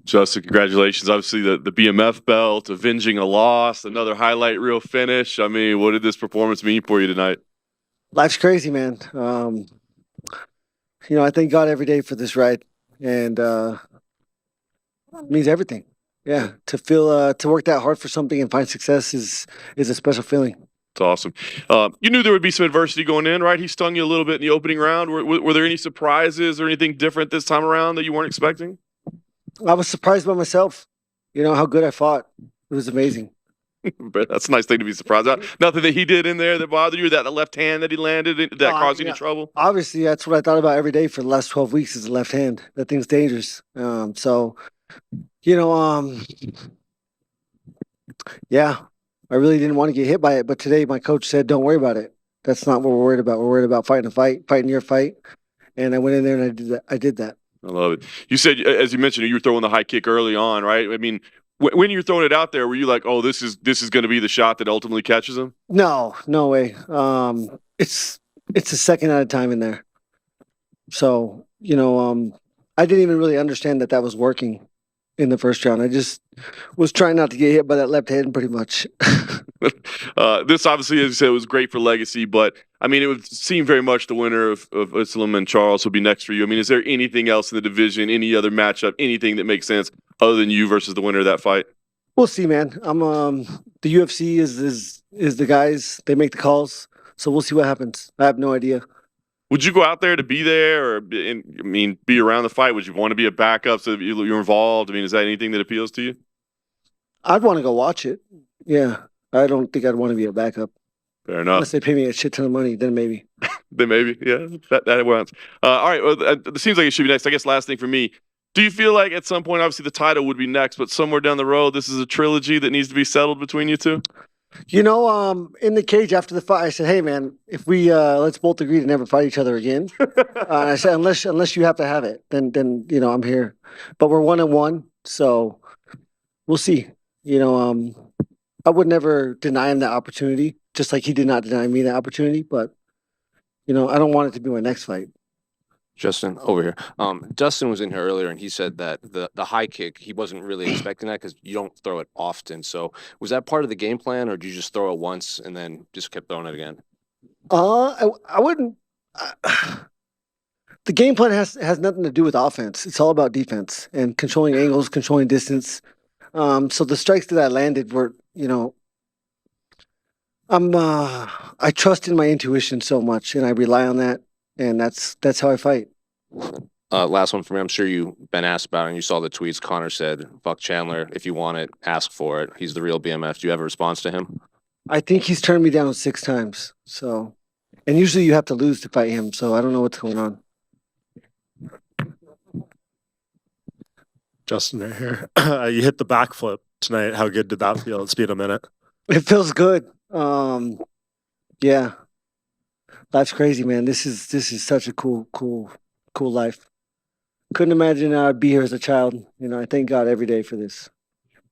Justin, congratulations. Obviously, the BMF belt, avenging a loss, another highlight reel finish. I mean, what did this performance mean for you tonight? Life's crazy, man. I thank God every day for this ride, and it means everything. Yeah, to work that hard for something and find success is a special feeling. It's awesome. You knew there would be some adversity going in, right? He stung you a little bit in the opening round. Were there any surprises or anything different this time around that you weren't expecting? I was surprised by myself. How good I fought. It was amazing. But that's a nice thing to be surprised about. Nothing that he did in there that bothered you, that the left hand that he landed, that caused you any trouble? Obviously, that's what I thought about every day for the last 12 weeks is the left hand. That thing's dangerous. Yeah, I really didn't want to get hit by it. But today my coach said, don't worry about it. That's not what we're worried about. We're worried about fighting a fight, fighting your fight. And I went in there and I did that. I love it. You said, as you mentioned, you were throwing the high kick early on, right? I mean, when you're throwing it out there, were you like, "Oh, this is going to be the shot that ultimately catches him"? No way. It's a second at a time in there. So I didn't even really understand that was working in the first round. I just was trying not to get hit by that left hand, pretty much. This obviously, as you said, was great for legacy, but I mean, it would seem very much the winner of Islam and Charles will be next for you. I mean, is there anything else in the division, any other matchup, anything that makes sense other than you versus the winner of that fight? We'll see, man. I'm the UFC is the guys. They make the calls, so we'll see what happens. I have no idea. Would you go out there to be there, or be around the fight? Would you want to be a backup so that you're involved? I mean, is that anything that appeals to you? I'd want to go watch it. Yeah, I don't think I'd want to be a backup. Fair enough. Unless they pay me a shit ton of money, then maybe. Then maybe, yeah. That works. All right. Well, it seems like it should be next. I guess last thing for me. Do you feel like at some point, obviously the title would be next, but somewhere down the road, this is a trilogy that needs to be settled between you two? In the cage after the fight, I said, "Hey, man, if we let's both agree to never fight each other again." I said, "Unless you have to have it, then I'm here." But we're 1-1, so we'll see. I would never deny him that opportunity, just like he did not deny me that opportunity. But I don't want it to be my next fight. Justin, over here. Dustin was in here earlier, and he said that the high kick, he wasn't really expecting that because you don't throw it often. So was that part of the game plan, or did you just throw it once and then just kept throwing it again? I wouldn't. The game plan has nothing to do with offense. It's all about defense and controlling angles, controlling distance. So the strikes that I landed were, I trust in my intuition so much, and I rely on that. And that's how I fight. Last one for me. I'm sure you've been asked about it, and you saw the tweets. Connor said, "Fuck Chandler. If you want it, ask for it. He's the real BMF." Do you have a response to him? I think he's turned me down 6 times. So, and usually you have to lose to fight him. So I don't know what's going on. Justin, right here. You hit the backflip tonight. How good did that feel? It's been a minute. It feels good. Yeah. Life's crazy, man. This is such a cool life. Couldn't imagine I'd be here as a child. I thank God every day for this.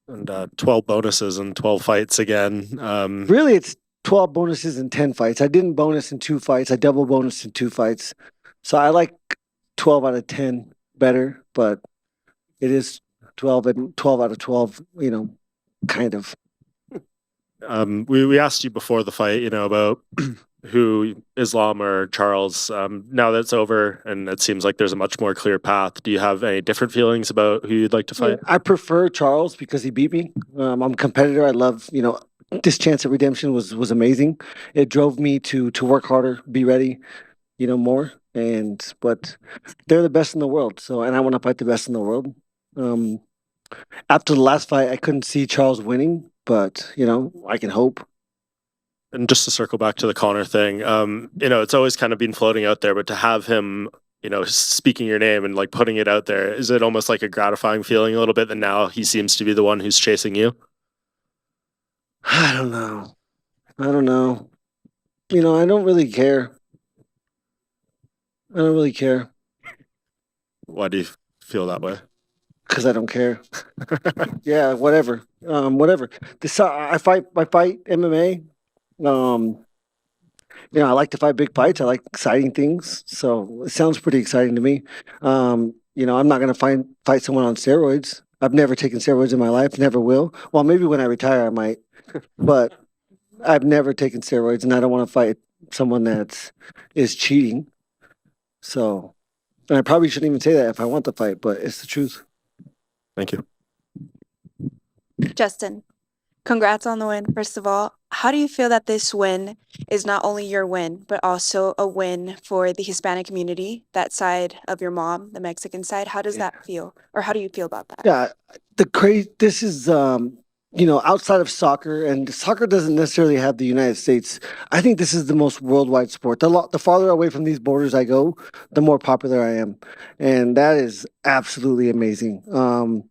And 12 bonuses and 12 fights again. Really, it's 12 bonuses and 10 fights. I didn't bonus in 2 fights. I double bonused in 2 fights. So I like 12 out of 10 better, but it is 12 out of 12, kind of. We asked you before the fight, about who, Islam or Charles. Now that it's over and it seems like there's a much more clear path, do you have any different feelings about who you'd like to fight? I prefer Charles because he beat me. I'm a competitor. I love, this chance at redemption was amazing. It drove me to work harder, be ready, more. But they're the best in the world. So, and I want to fight the best in the world. After the last fight, I couldn't see Charles winning, but I can hope. And just to circle back to the Connor thing, it's always kind of been floating out there, but to have him, speaking your name and like putting it out there, is it almost like a gratifying feeling a little bit that now he seems to be the one who's chasing you? I don't know. I don't really care. I don't really care. Why do you feel that way? Because I don't care. Yeah, whatever. Whatever. I fight MMA. I like to fight big fights. I like exciting things. So it sounds pretty exciting to me. I'm not going to fight someone on steroids. I've never taken steroids in my life, never will. Well, maybe when I retire, I might, but I've never taken steroids, and I don't want to fight someone that is cheating. So, and I probably shouldn't even say that if I want to fight, but it's the truth. Thank you. Justin, congrats on the win, first of all. How do you feel that this win is not only your win, but also a win for the Hispanic community, that side of your mom, the Mexican side? How does that feel? Or how do you feel about that? Yeah, this is, outside of soccer, and soccer doesn't necessarily have the United States. I think this is the most worldwide sport. The farther away from these borders I go, the more popular I am. And that is absolutely amazing. For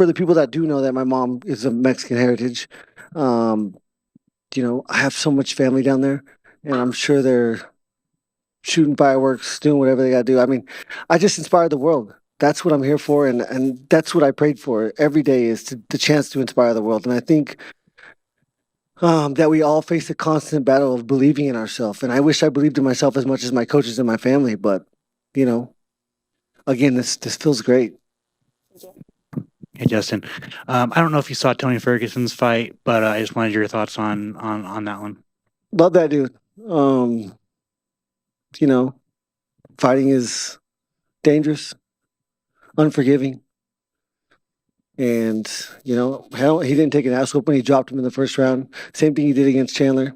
the people that do know that my mom is of Mexican heritage, I have so much family down there, and I'm sure they're shooting fireworks, doing whatever they got to do. I mean, I just inspire the world. That's what I'm here for, and that's what I prayed for every day, is the chance to inspire the world. And I think that we all face a constant battle of believing in ourselves. And I wish I believed in myself as much as my coaches and my family. But, again, this feels great. Hey, Justin. I don't know if you saw Tony Ferguson's fight, but I just wanted your thoughts on that one. Love that dude. Fighting is dangerous, unforgiving. And, hell, he didn't take an ass whooping. He dropped him in the first round. Same thing he did against Chandler.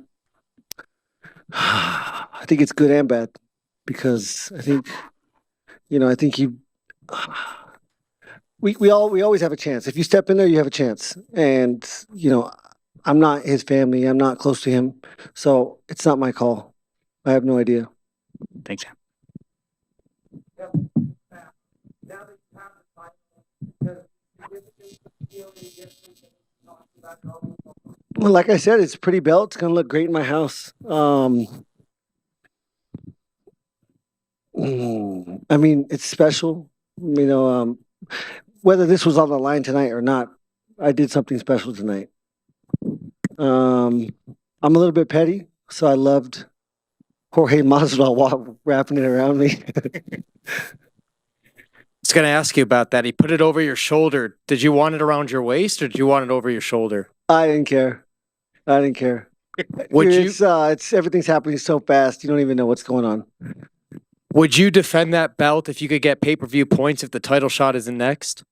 I think it's good and bad, because I think he... We always have a chance. If you step in there, you have a chance. And, I'm not his family. I'm not close to him. So it's not my call. I have no idea. Thanks, Sam. Well, like I said, it's a pretty belt. It's going to look great in my house. I mean, it's special. Whether this was on the line tonight or not, I did something special tonight. I'm a little bit petty, so I loved Jorge Masvidal wrapping it around me. I was going to ask you about that. He put it over your shoulder. Did you want it around your waist, or did you want it over your shoulder? I didn't care. Would you? It's everything's happening so fast. You don't even know what's going on. Would you defend that belt if you could get pay-per-view points if the title shot isn't next?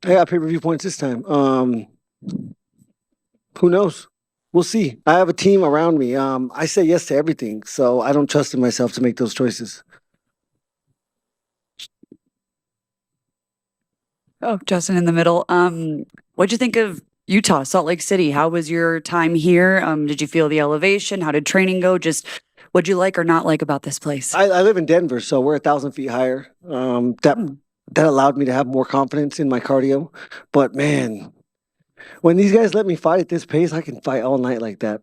I got pay-per-view points this time. Who knows? We'll see. I have a team around me. I say yes to everything, so I don't trust in myself to make those choices. Oh, Justin in the middle. What'd you think of Utah, Salt Lake City? How was your time here? Did you feel the elevation? How did training go? Just what'd you like or not like about this place? I live in Denver, so we're 1,000 feet higher. That allowed me to have more confidence in my cardio. But man, when these guys let me fight at this pace, I can fight all night like that.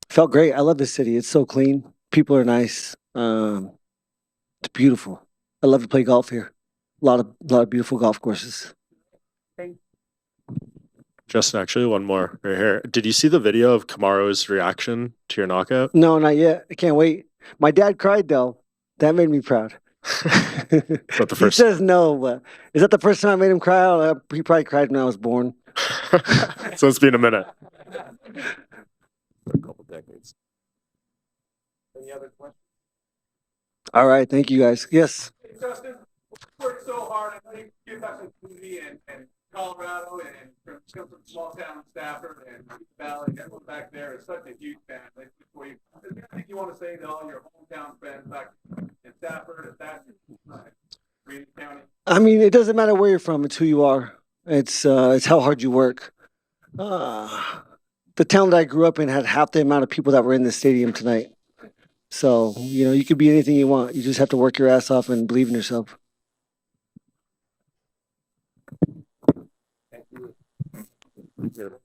Felt great. I love this city. It's so clean. People are nice. It's beautiful. I love to play golf here. A lot of beautiful golf courses. Justin, actually, one more right here. Did you see the video of Kamaru's reaction to your knockout? No, not yet. I can't wait. My dad cried though. That made me proud. Is that the first? He says no, but is that the first time I made him cry? He probably cried when I was born. So it's been a minute. For a couple decades. Any other questions? All right, thank you guys. Yes. Hey, Dustin, worked so hard. I know you give back to the community and Colorado and come from small town Stafford and Valley. Everyone back there is such a huge fan. Is there anything you want to say to all your hometown friends back in Stafford and Thatcher, Green County? I mean, it doesn't matter where you're from. It's who you are. It's how hard you work. The town that I grew up in had half the amount of people that were in the stadium tonight. So, you could be anything you want. You just have to work your ass off and believe in yourself. Thank you.